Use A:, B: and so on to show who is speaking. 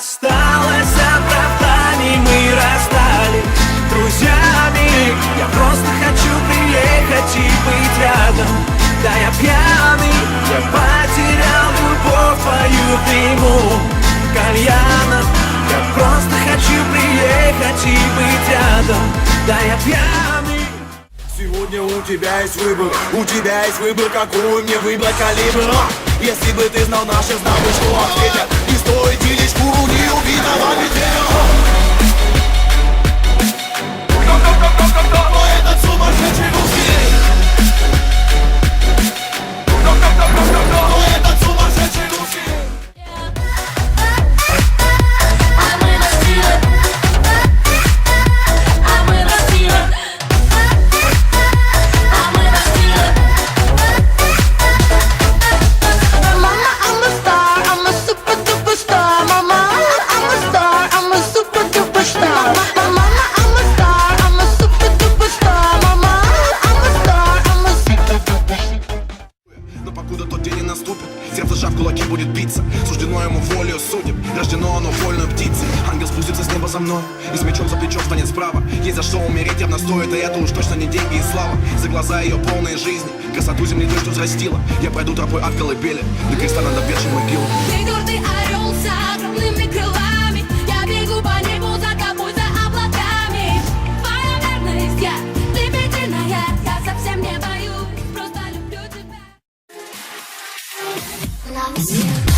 A: осталось оправданий, мы расстались друзьями. Я просто хочу приехать и быть рядом. Да, я пьяный, я потерял любовь твою в дыму кальяна. Я просто хочу приехать и быть рядом. Да, я пьяный.
B: Сегодня у тебя есть выбор, какой мне выбрать калибр. Если бы ты знал наших, знал бы, что ответят. Не стоит делить шкуру неубитого медведя. Кто этот сумасшедший русский? Кто этот сумасшедший русский?
C: Сердце сжав кулаки будет биться. Суждено ему волею судеб, рождено оно вольной птицей. Ангел спустится с неба за мной и с мечом за плечом встанет справа. Есть за что умереть явно стоит, и это уж точно не деньги и слава. За глаза ее полные жизни, красоту земли то, что взрастила. Я пройду тропой от колыбели до креста над обветшей могилой.
D: Ты гордый орел с огромными крылами. Я бегу по небу за тобой, за облаками. Твоя верность, я слепительная. Я совсем не боюсь, просто люблю тебя.
E: Love is you.